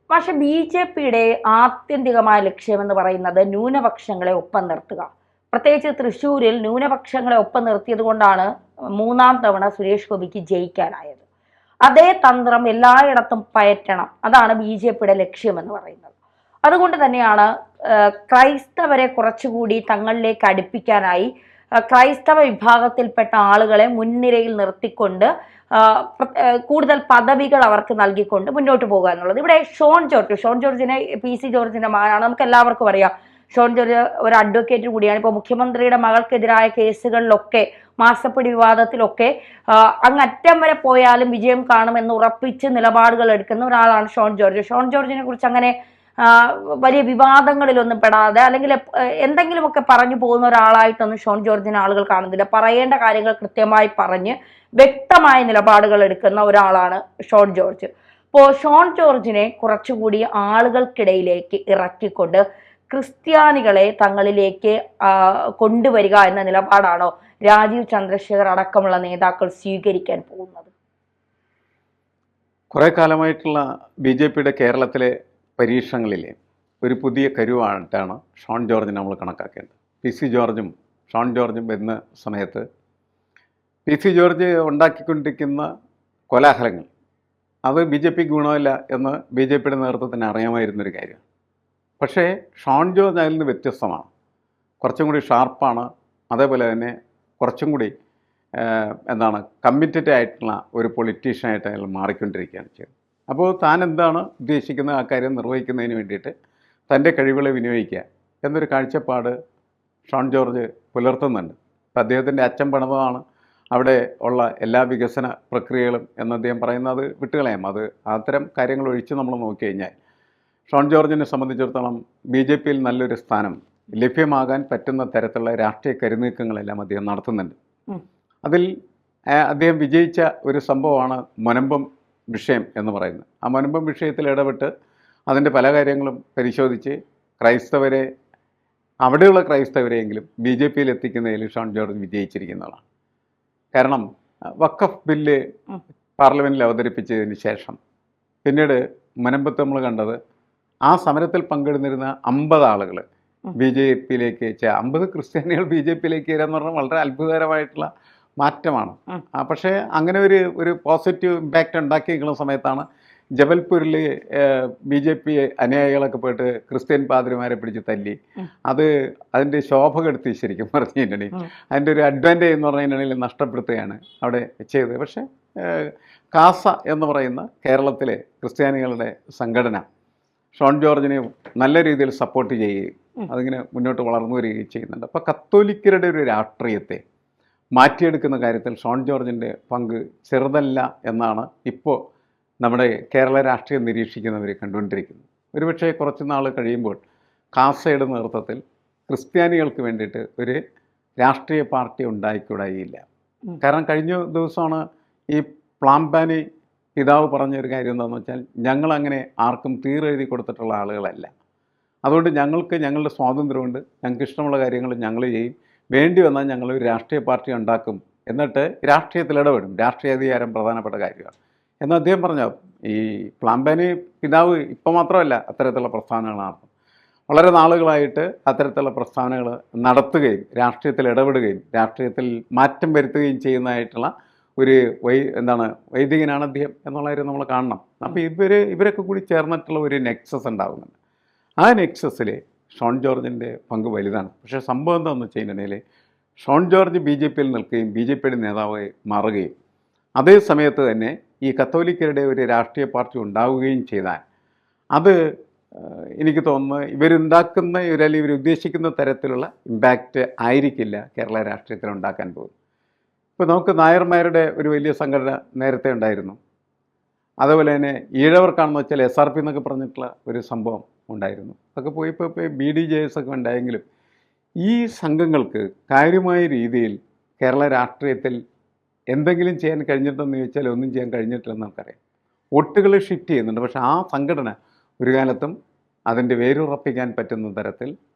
പക്ഷെ BJP-യുടെ ആത്യന്തികമായ ലക്ഷ്യമെന്ന് പറയുന്നത് ന്യൂനപക്ഷങ്ങളെ ഒപ്പം നിർത്തുക. പ്രത്യേകിച്ച് തൃശ്ശൂരിൽ ന്യൂനപക്ഷങ്ങളെ ഒപ്പം നിർത്തിയത് കൊണ്ടാണ് മൂന്നാം തവണ സുരേഷ് ഗോപിക്ക് ജയിക്കാനായത്. അതേ തന്ത്രം എല്ലായിടത്തും പയറ്റണം, അതാണ് BJP-യുടെ ലക്ഷ്യമെന്ന് പറയുന്നത്. അതുകൊണ്ട് തന്നെയാണ് ക്രൈസ്തവരെ കുറച്ചുകൂടി തങ്ങളിലേക്ക് അടുപ്പിക്കാനായി ക്രൈസ്തവ വിഭാഗത്തിൽപ്പെട്ട ആളുകളെ മുൻനിരയിൽ നിർത്തിക്കൊണ്ട് കൂടുതൽ പദവികൾ അവർക്ക് നൽകിക്കൊണ്ട് മുന്നോട്ട് പോകുക എന്നുള്ളത്. ഇവിടെ ഷോൺ ജോർജിനെ PC ജോർജിന്റെ മകനാണ്, നമുക്ക് എല്ലാവർക്കും അറിയാം. ഷോൺ ജോർജ് ഒരു അഡ്വക്കേറ്റ് കൂടിയാണ്. ഇപ്പോൾ മുഖ്യമന്ത്രിയുടെ മകൾക്കെതിരായ കേസുകളിലൊക്കെ, മാസപ്പടി വിവാദത്തിലൊക്കെ അങ്ങറ്റം വരെ പോയാലും വിജയം കാണുമെന്ന് ഉറപ്പിച്ച് നിലപാടുകൾ എടുക്കുന്ന ഒരാളാണ് ഷോൺ ജോർജിനെ കുറിച്ച് അങ്ങനെ വലിയ വിവാദങ്ങളിലൊന്നും പെടാതെ അല്ലെങ്കിൽ എന്തെങ്കിലുമൊക്കെ പറഞ്ഞു പോകുന്ന ഒരാളായിട്ടൊന്നും ഷോൺ ജോർജിനെ ആളുകൾ കാണുന്നില്ല. പറയേണ്ട കാര്യങ്ങൾ കൃത്യമായി പറഞ്ഞ് വ്യക്തമായ നിലപാടുകൾ എടുക്കുന്ന ഒരാളാണ് ഷോൺ ജോർജ്. അപ്പോൾ ഷോൺ ജോർജിനെ കുറച്ചുകൂടി ആളുകൾക്കിടയിലേക്ക് ഇറക്കിക്കൊണ്ട് ക്രിസ്ത്യാനികളെ തങ്ങളിലേക്ക് കൊണ്ടുവരിക എന്ന നിലപാടാണോ രാജീവ് ചന്ദ്രശേഖർ അടക്കമുള്ള നേതാക്കൾ സ്വീകരിക്കാൻ പോകുന്നത്? കുറെ കാലമായിട്ടുള്ള BJP-യുടെ കേരളത്തിലെ പരീക്ഷണങ്ങളിലെ ഒരു പുതിയ കരുവായിട്ടാണ് ഷോൺ ജോർജിനെ നമ്മൾ കണക്കാക്കേണ്ടത്. PC ജോർജും ഷോൺ ജോർജും വരുന്ന സമയത്ത് PC ജോർജ് ഉണ്ടാക്കിക്കൊണ്ടിരിക്കുന്ന കോലാഹലങ്ങൾ അത് BJP-ക്ക് ഗുണമില്ല എന്ന് BJP-യുടെ നേതൃത്വത്തിന് അറിയാമായിരുന്നൊരു കാര്യമാണ്. പക്ഷേ ഷോൺ ജോർജ് അതിൽ നിന്ന് വ്യത്യസ്തമാണ്, കുറച്ചും കൂടി ഷാർപ്പാണ്. അതേപോലെ തന്നെ കുറച്ചും കൂടി കമ്മിറ്റഡ് ആയിട്ടുള്ള ഒരു പൊളിറ്റീഷ്യനായിട്ട് അയാൾ മാറിക്കൊണ്ടിരിക്കുകയാണ് ചെയ്യുന്നത്. അപ്പോൾ താൻ എന്താണ് ഉദ്ദേശിക്കുന്നത് ആ കാര്യം നിർവഹിക്കുന്നതിന് വേണ്ടിയിട്ട് തൻ്റെ കഴിവുകളെ വിനിയോഗിക്കുക എന്നൊരു കാഴ്ചപ്പാട് ഷോൺ ജോർജ് പുലർത്തുന്നുണ്ട്. അപ്പം അദ്ദേഹത്തിൻ്റെ അച്ഛൻ പണിതാണ് അവിടെ ഉള്ള എല്ലാ വികസന പ്രക്രിയകളും എന്ന് അദ്ദേഹം പറയുന്നത് വിട്ടുകളയാം. അത് അത്തരം കാര്യങ്ങൾ ഒഴിച്ച് നമ്മൾ നോക്കിക്കഴിഞ്ഞാൽ ഷോൺ ജോർജിനെ സംബന്ധിച്ചിടത്തോളം BJP-യിൽ നല്ലൊരു സ്ഥാനം ലഭ്യമാകാൻ പറ്റുന്ന തരത്തിലുള്ള രാഷ്ട്രീയ കരുനീക്കങ്ങളെല്ലാം അദ്ദേഹം നടത്തുന്നുണ്ട്. അതിൽ അദ്ദേഹം വിജയിച്ച ഒരു സംഭവമാണ് മുനമ്പം വിഷയം എന്ന് പറയുന്നത്. ആ മുനമ്പം വിഷയത്തിൽ ഇടപെട്ട് അതിൻ്റെ പല കാര്യങ്ങളും പരിശോധിച്ച് ക്രൈസ്തവരെ, അവിടെയുള്ള ക്രൈസ്തവരെയെങ്കിലും BJP-യിൽ എത്തിക്കുന്നതിൽ ഷോൺ ജോർജ് വിജയിച്ചിരിക്കുന്നതാണ്. കാരണം വഖഫ് ബില്ല് പാർലമെൻറ്റിൽ അവതരിപ്പിച്ചതിന് ശേഷം പിന്നീട് മുനമ്പത്ത് നമ്മൾ കണ്ടത് ആ സമരത്തിൽ പങ്കെടുത്തിരുന്ന 50 ആളുകൾ BJP-യിലേക്ക് 50 ക്രിസ്ത്യാനികൾ BJP-യിലേക്ക് വരാന്ന് പറഞ്ഞാൽ വളരെ അത്ഭുതകരമായിട്ടുള്ള മാറ്റമാണ്. പക്ഷേ അങ്ങനെ ഒരു പോസിറ്റീവ് ഇമ്പാക്റ്റ് ഉണ്ടാക്കിയിരിക്കുന്ന സമയത്താണ് ജബൽപൂരിൽ BJP അനുയായികളൊക്കെ പോയിട്ട് ക്രിസ്ത്യൻ പാദ്രിമാരെ പിടിച്ച് തല്ലി. അതിൻ്റെ ശോഭ കെടുത്തി ശരിക്കും പറഞ്ഞു കഴിഞ്ഞിട്ടുണ്ടെങ്കിൽ അതിൻ്റെ ഒരു അഡ്വാൻറ്റേജ് എന്ന് പറഞ്ഞു കഴിഞ്ഞിട്ടുണ്ടെങ്കിൽ നഷ്ടപ്പെടുത്തുകയാണ് അവിടെ ചെയ്തത്. പക്ഷേ കാസ എന്ന് പറയുന്ന കേരളത്തിലെ ക്രിസ്ത്യാനികളുടെ സംഘടന ഷോൺ ജോർജിനെ നല്ല രീതിയിൽ സപ്പോർട്ട് ചെയ്യുകയും അതിങ്ങനെ മുന്നോട്ട് വളർന്നു വരികയും ചെയ്യുന്നുണ്ട്. അപ്പോൾ കത്തോലിക്കരുടെ ഒരു രാഷ്ട്രീയത്തെ മാറ്റിയെടുക്കുന്ന കാര്യത്തിൽ ഷോൺ ജോർജിൻ്റെ പങ്ക് ചെറുതല്ല എന്നാണ് ഇപ്പോൾ നമ്മുടെ കേരള രാഷ്ട്രീയം നിരീക്ഷിക്കുന്നവർ കണ്ടുകൊണ്ടിരിക്കുന്നത്. ഒരുപക്ഷെ കുറച്ച് നാൾ കഴിയുമ്പോൾ കാസയുടെ നേതൃത്വത്തിൽ ക്രിസ്ത്യാനികൾക്ക് വേണ്ടിയിട്ട് ഒരു രാഷ്ട്രീയ പാർട്ടി ഉണ്ടായിക്കൂടായില്ല. കാരണം കഴിഞ്ഞ ദിവസമാണ് ഈ പ്ലാംബാനി പിതാവ് പറഞ്ഞൊരു കാര്യം എന്താണെന്ന് വെച്ചാൽ, ഞങ്ങളങ്ങനെ ആർക്കും തീരെഴുതി കൊടുത്തിട്ടുള്ള ആളുകളല്ല, അതുകൊണ്ട് ഞങ്ങൾക്ക് ഞങ്ങളുടെ സ്വാതന്ത്ര്യമുണ്ട്, ഞങ്ങൾക്ക് ഇഷ്ടമുള്ള കാര്യങ്ങൾ ഞങ്ങൾ ചെയ്യും, വേണ്ടി വന്നാൽ ഞങ്ങളൊരു രാഷ്ട്രീയ പാർട്ടി ഉണ്ടാക്കും, എന്നിട്ട് രാഷ്ട്രീയത്തിൽ ഇടപെടും, രാഷ്ട്രീയ അധികാരം പ്രധാനപ്പെട്ട കാര്യമാണ് എന്ന് അദ്ദേഹം പറഞ്ഞു. ഈ പ്ലാംബാനി പിതാവ് ഇപ്പോൾ മാത്രമല്ല അത്തരത്തിലുള്ള പ്രസ്താവനകൾ നടത്തും, വളരെ നാളുകളായിട്ട് അത്തരത്തിലുള്ള പ്രസ്താവനകൾ നടത്തുകയും രാഷ്ട്രീയത്തിൽ ഇടപെടുകയും രാഷ്ട്രീയത്തിൽ മാറ്റം വരുത്തുകയും ചെയ്യുന്നതായിട്ടുള്ള ഒരു വൈദികനാണ് അദ്ദേഹം എന്നുള്ള കാര്യം നമ്മൾ കാണണം. അപ്പോൾ ഇവരൊക്കെ കൂടി ചേർന്നിട്ടുള്ള ഒരു നെക്സസ് ഉണ്ടാകുന്നുണ്ട്. ആ നെക്സസിൽ ഷോൺ ജോർജിൻ്റെ പങ്ക് വലുതാണ്. പക്ഷേ സംഭവം എന്താണെന്ന് വെച്ച് കഴിഞ്ഞിട്ടുണ്ടെങ്കിൽ ഷോൺ ജോർജ് BJP-യിൽ നിൽക്കുകയും BJP-യുടെ നേതാവായി മാറുകയും അതേ സമയത്ത് തന്നെ ഈ കത്തോലിക്കരുടെ ഒരു രാഷ്ട്രീയ പാർട്ടി ഉണ്ടാവുകയും ചെയ്താൽ അത് എനിക്ക് തോന്നുന്നു ഇവരുണ്ടാക്കുന്ന അല്ലെങ്കിൽ ഇവരുദ്ദേശിക്കുന്ന തരത്തിലുള്ള ഇമ്പാക്റ്റ് ആയിരിക്കില്ല കേരള രാഷ്ട്രീയത്തിൽ ഉണ്ടാക്കാൻ പോകുന്നത്. ഇപ്പോൾ നമുക്ക് നായർമാരുടെ ഒരു വലിയ സംഘടന നേരത്തെ ഉണ്ടായിരുന്നു. അതുപോലെ തന്നെ ഈഴവർക്കാണെന്ന് വെച്ചാൽ SRP എന്നൊക്കെ പറഞ്ഞിട്ടുള്ള ഒരു സംഭവം ഉണ്ടായിരുന്നു. അതൊക്കെ ഇപ്പോൾ BDJS ഒക്കെ ഉണ്ടായെങ്കിലും ഈ സംഘങ്ങൾക്ക് കാര്യമായ രീതിയിൽ കേരള രാഷ്ട്രീയത്തിൽ എന്തെങ്കിലും ചെയ്യാൻ കഴിഞ്ഞിട്ടെന്ന് ചോദിച്ചാൽ ഒന്നും ചെയ്യാൻ കഴിഞ്ഞിട്ടില്ലെന്ന് നമുക്കറിയാം. വോട്ടുകൾ ഷിഫ്റ്റ് ചെയ്യുന്നുണ്ട്, പക്ഷേ ആ സംഘടന ഒരു കാലത്തും അതിൻ്റെ വേരുറപ്പിക്കാൻ പറ്റുന്ന തരത്തിൽ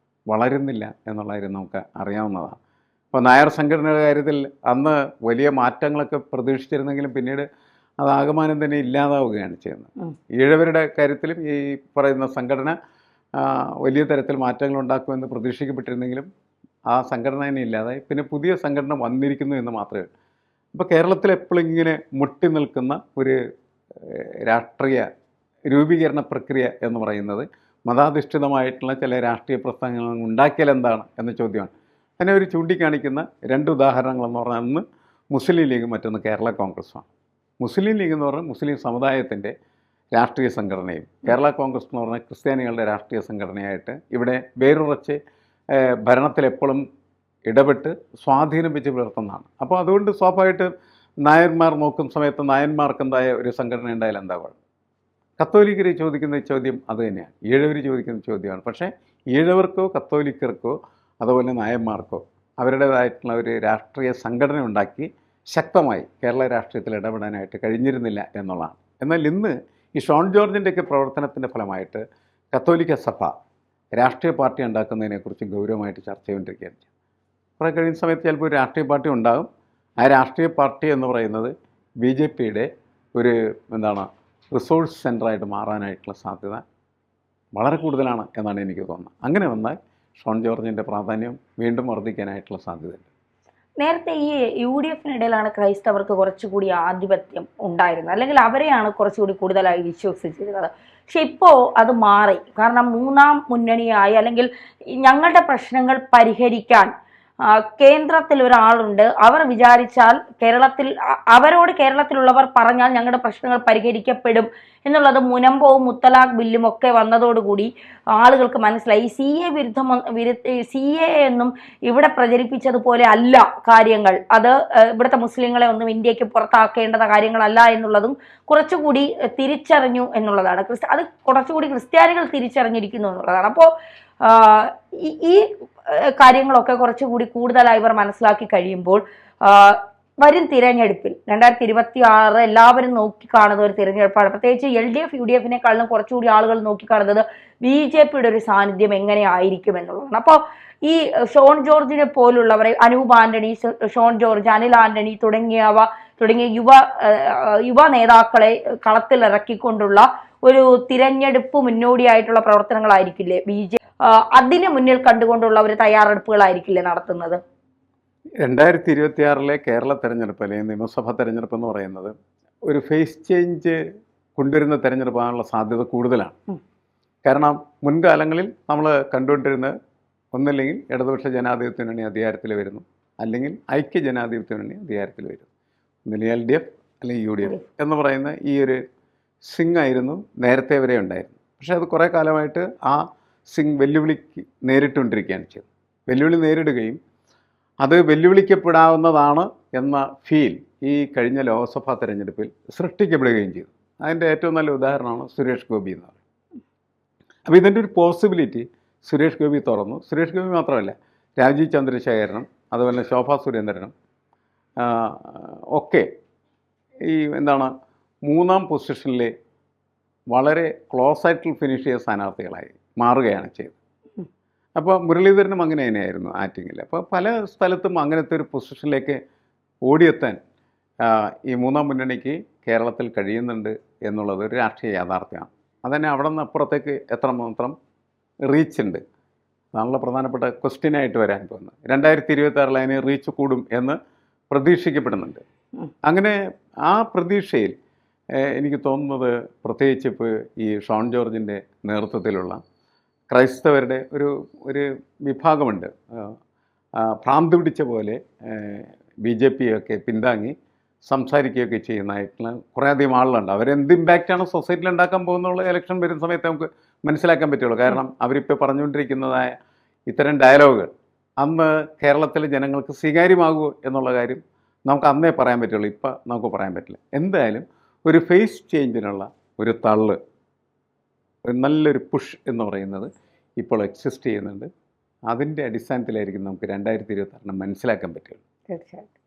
വളരുന്നില്ല എന്നുള്ള കാര്യം നമുക്ക് അറിയാവുന്നതാണ്. ഇപ്പോൾ നായർ സംഘടനയുടെ കാര്യത്തിൽ അന്ന് വലിയ മാറ്റങ്ങളൊക്കെ പ്രതീക്ഷിച്ചിരുന്നെങ്കിലും പിന്നീട് അത് ആകമാനം തന്നെ ഇല്ലാതാവുകയാണ് ചെയ്യുന്നത്. ഈഴവരുടെ കാര്യത്തിലും ഈ പറയുന്ന സംഘടന വലിയ തരത്തിൽ മാറ്റങ്ങൾ ഉണ്ടാക്കുമെന്ന് പ്രതീക്ഷിക്കപ്പെട്ടിരുന്നെങ്കിലും ആ സംഘടന തന്നെ ഇല്ലാതായി. പിന്നെ പുതിയ സംഘടന വന്നിരിക്കുന്നു എന്ന് മാത്രമേ ഉള്ളൂ. അപ്പോൾ കേരളത്തിൽ എപ്പോഴും ഇങ്ങനെ മുട്ടി നിൽക്കുന്ന ഒരു രാഷ്ട്രീയ രൂപീകരണ പ്രക്രിയ എന്ന് പറയുന്നത് മതാധിഷ്ഠിതമായിട്ടുള്ള ചില രാഷ്ട്രീയ പ്രസ്ഥാനങ്ങൾ ഉണ്ടാക്കിയാൽ എന്താണ് എന്ന ചോദ്യമാണ്. അതിനെ ഒരു ചൂണ്ടിക്കാണിക്കുന്ന രണ്ട് ഉദാഹരണങ്ങളെന്ന് പറഞ്ഞാൽ ഒന്ന് മുസ്ലിം ലീഗും മറ്റൊന്ന് കേരള കോൺഗ്രസുമാണ്. മുസ്ലിം ലീഗ് എന്ന് പറഞ്ഞാൽ മുസ്ലിം സമുദായത്തിൻ്റെ രാഷ്ട്രീയ സംഘടനയും കേരള കോൺഗ്രസ് എന്ന് പറഞ്ഞാൽ ക്രിസ്ത്യാനികളുടെ രാഷ്ട്രീയ സംഘടനയായിട്ട് ഇവിടെ വേരുറച്ച് ഭരണത്തിലെപ്പോഴും ഇടപെട്ട് സ്വാധീനം വെച്ച് പുലർത്തുന്നതാണ്. അപ്പോൾ അതുകൊണ്ട് സ്വാഭാവികമായിട്ട് നായന്മാർ നോക്കുന്ന സമയത്ത് നായന്മാർക്കെന്തായ ഒരു സംഘടന ഉണ്ടായാലും എന്താ കുഴപ്പം? കത്തോലിക്കർ ചോദിക്കുന്ന ചോദ്യം അത് തന്നെയാണ്, ഈഴവർ ചോദിക്കുന്ന ചോദ്യമാണ്. പക്ഷേ ഈഴവർക്കോ കത്തോലിക്കർക്കോ അതുപോലെ നായന്മാർക്കോ അവരുടേതായിട്ടുള്ള ഒരു രാഷ്ട്രീയ സംഘടന ഉണ്ടാക്കി ശക്തമായി കേരള രാഷ്ട്രീയത്തിൽ ഇടപെടാനായിട്ട് കഴിഞ്ഞിരുന്നില്ല എന്നുള്ളതാണ്. എന്നാൽ ഇന്ന് ഈ ഷോൺ ജോർജിൻ്റെയൊക്കെ പ്രവർത്തനത്തിൻ്റെ ഫലമായിട്ട് കത്തോലിക്ക സഭ രാഷ്ട്രീയ പാർട്ടി ഉണ്ടാക്കുന്നതിനെക്കുറിച്ച് ഗൗരവമായിട്ട് ചർച്ച ചെയ്തുകൊണ്ടിരിക്കുകയാണ്. കുറേ കഴിയുന്ന സമയത്ത് ചിലപ്പോൾ ഒരു രാഷ്ട്രീയ പാർട്ടി ഉണ്ടാകും. ആ രാഷ്ട്രീയ പാർട്ടി എന്ന് പറയുന്നത് BJPയുടെ ഒരു റിസോഴ്സ് സെൻ്ററായിട്ട് മാറാനായിട്ടുള്ള സാധ്യത വളരെ കൂടുതലാണ് എന്നാണ് എനിക്ക് തോന്നുന്നത്. അങ്ങനെ വന്നാൽ ഷോൺ ജോർജിൻ്റെ പ്രാധാന്യം വീണ്ടും വർദ്ധിക്കാനായിട്ടുള്ള സാധ്യതയുണ്ട്. നേരത്തെ ഈ UDF-നിടയിലാണ് ക്രൈസ്തവർക്ക് കുറച്ചുകൂടി ആധിപത്യം ഉണ്ടായിരുന്നത്, അല്ലെങ്കിൽ അവരെയാണ് കുറച്ചുകൂടി കൂടുതലായി വിശ്വസിച്ചിരുന്നത്. പക്ഷെ ഇപ്പോൾ അത് മാറി. കാരണം മൂന്നാം മുന്നണിയായി, അല്ലെങ്കിൽ ഞങ്ങളുടെ പ്രശ്നങ്ങൾ പരിഹരിക്കാൻ കേന്ദ്രത്തിൽ ഒരാളുണ്ട്. അവർ വിചാരിച്ചാൽ അവരോട് കേരളത്തിലുള്ളവർ പറഞ്ഞാൽ ഞങ്ങളുടെ പ്രശ്നങ്ങൾ പരിഹരിക്കപ്പെടും എന്നുള്ളത് മുനമ്പവും മുത്തലാഖ് ബില്ലും ഒക്കെ വന്നതോടുകൂടി ആളുകൾക്ക് മനസ്സിലായി. CA എന്നും ഇവിടെ പ്രചരിപ്പിച്ചതുപോലെ അല്ല കാര്യങ്ങൾ. അത് ഇവിടുത്തെ മുസ്ലിങ്ങളെ ഒന്നും ഇന്ത്യക്ക് പുറത്താക്കേണ്ട കാര്യങ്ങളല്ല എന്നുള്ളതും കുറച്ചുകൂടി തിരിച്ചറിഞ്ഞു എന്നുള്ളതാണ്. അത് കുറച്ചുകൂടി ക്രിസ്ത്യാനികൾ തിരിച്ചറിഞ്ഞിരിക്കുന്നു എന്നുള്ളതാണ്. അപ്പോൾ ഈ കാര്യങ്ങളൊക്കെ കുറച്ചുകൂടി കൂടുതലായി ഇവർ മനസ്സിലാക്കി കഴിയുമ്പോൾ വരും തിരഞ്ഞെടുപ്പിൽ 2026 എല്ലാവരും നോക്കിക്കാണുന്ന ഒരു തിരഞ്ഞെടുപ്പാണ്. പ്രത്യേകിച്ച് LDF UDF-നെക്കാളും കുറച്ചുകൂടി ആളുകൾ നോക്കിക്കാണുന്നത് BJPയുടെ ഒരു സാന്നിധ്യം എങ്ങനെയായിരിക്കും എന്നുള്ളതാണ്. അപ്പോൾ ഈ ഷോൺ ജോർജിനെ പോലുള്ളവരെ, അനൂപ് ആന്റണി, ഷോൺ ജോർജ്, അനിൽ ആന്റണി തുടങ്ങിയ യുവ നേതാക്കളെ കളത്തിലിറക്കിക്കൊണ്ടുള്ള ഒരു തിരഞ്ഞെടുപ്പ് മുന്നോടിയായിട്ടുള്ള പ്രവർത്തനങ്ങളായിരിക്കില്ലേ അതിന് മുന്നിൽ കണ്ടുകൊണ്ടുള്ള ഒരു തയ്യാറെടുപ്പുകളായിരിക്കില്ലേ നടത്തുന്നത്? 2026 കേരള തെരഞ്ഞെടുപ്പ് അല്ലെങ്കിൽ നിയമസഭാ തെരഞ്ഞെടുപ്പ് എന്ന് പറയുന്നത് ഒരു ഫേസ് ചേഞ്ച് കൊണ്ടുവരുന്ന തെരഞ്ഞെടുപ്പാകാനുള്ള സാധ്യത കൂടുതലാണ്. കാരണം മുൻകാലങ്ങളിൽ നമ്മൾ കണ്ടുകൊണ്ടിരുന്നത് ഒന്നില്ലെങ്കിൽ ഇടതുപക്ഷ ജനാധിപത്യ മുന്നണി അധികാരത്തിൽ വരുന്നു, അല്ലെങ്കിൽ ഐക്യ ജനാധിപത്യ മുന്നണി അധികാരത്തിൽ വരുന്നു. ഒന്നില്ലെങ്കിൽ LDF അല്ലെങ്കിൽ UDF എന്ന് പറയുന്ന ഈ ഒരു സിംഗ് ആയിരുന്നു നേരത്തെ വരെ ഉണ്ടായിരുന്നു. പക്ഷേ അത് കുറേ കാലമായിട്ട് ആ സിംഗ് വെല്ലുവിളിക്ക് നേരിട്ടുകൊണ്ടിരിക്കുകയാണ് ചെയ്തത്. വെല്ലുവിളി നേരിടുകയും അത് വെല്ലുവിളിക്കപ്പെടാവുന്നതാണ് എന്ന ഫീൽ ഈ കഴിഞ്ഞ ലോക്സഭാ തെരഞ്ഞെടുപ്പിൽ സൃഷ്ടിക്കപ്പെടുകയും ചെയ്തു. അതിൻ്റെ ഏറ്റവും നല്ല ഉദാഹരണമാണ് സുരേഷ് ഗോപി എന്ന് പറയുന്നത്. അപ്പോൾ ഇതിൻ്റെ ഒരു പോസിബിലിറ്റി സുരേഷ് ഗോപി തുറന്നു. സുരേഷ് ഗോപി മാത്രമല്ല, രാജീവ് ചന്ദ്രശേഖരനും അതുപോലെ ശോഭാ സുരേന്ദ്രനും ഒക്കെ ഈ മൂന്നാം പൊസിഷനിൽ വളരെ ക്ലോസ് ആയിട്ട് ഫിനിഷ് ചെയ്ത സ്ഥാനാർത്ഥികളായി മാറുകയാണ് ചെയ്തത്. അപ്പോൾ മുരളീധരനും അങ്ങനെ തന്നെയായിരുന്നു ആറ്റിങ്ങിൽ. അപ്പോൾ പല സ്ഥലത്തും അങ്ങനത്തെ ഒരു പൊസിഷനിലേക്ക് ഓടിയെത്താൻ ഈ മൂന്നാം മുന്നണിക്ക് കേരളത്തിൽ കഴിയുന്നുണ്ട് എന്നുള്ളത് ഒരു രാഷ്ട്രീയ യാഥാർത്ഥ്യമാണ്. അതുതന്നെ അവിടെ നിന്ന് അപ്പുറത്തേക്ക് എത്രമാത്രം റീച്ച് ഉണ്ട് അതാണല്ലോ പ്രധാനപ്പെട്ട ക്വസ്റ്റ്യനായിട്ട് വരാൻ പോകുന്നത്. 2026 അതിന് റീച്ച് കൂടും എന്ന് പ്രതീക്ഷിക്കപ്പെടുന്നുണ്ട്. അങ്ങനെ ആ പ്രതീക്ഷയിൽ എനിക്ക് തോന്നുന്നത് പ്രത്യേകിച്ച് ഇപ്പോൾ ഈ ഷോൺ ജോർജിൻ്റെ നേതൃത്വത്തിലുള്ള ക്രൈസ്തവരുടെ ഒരു വിഭാഗമുണ്ട്. ഭ്രാന്ത് പിടിച്ച പോലെ BJPയൊക്കെ പിന്താങ്ങി സംസാരിക്കുകയൊക്കെ ചെയ്യുന്നതായിട്ടുള്ള കുറേയധികം ആളുകളുണ്ട്. അവരെന്ത് ഇമ്പാക്റ്റാണ് സൊസൈറ്റിയിൽ ഉണ്ടാക്കാൻ പോകുന്നുള്ള ഇലക്ഷൻ വരുന്ന സമയത്ത് നമുക്ക് മനസ്സിലാക്കാൻ പറ്റുള്ളൂ. കാരണം അവരിപ്പോൾ പറഞ്ഞുകൊണ്ടിരിക്കുന്നതായ ഇത്തരം ഡയലോഗുകൾ അന്ന് കേരളത്തിലെ ജനങ്ങൾക്ക് സ്വീകാര്യമാകുമോ എന്നുള്ള കാര്യം നമുക്ക് അന്നേ പറയാൻ പറ്റുള്ളൂ. ഇപ്പം നമുക്ക് പറയാൻ പറ്റില്ല. എന്തായാലും ഒരു ഫേസ് ചേഞ്ചിനുള്ള ഒരു തള്ള്, ഒരു നല്ലൊരു പുഷ് എന്ന് പറയുന്നത് ഇപ്പോൾ എക്സിസ്റ്റ് ചെയ്യുന്നുണ്ട്. അതിൻ്റെ അടിസ്ഥാനത്തിലായിരിക്കും നമുക്ക് 2026 മനസ്സിലാക്കാൻ പറ്റുള്ളൂ. തീർച്ചയായിട്ടും.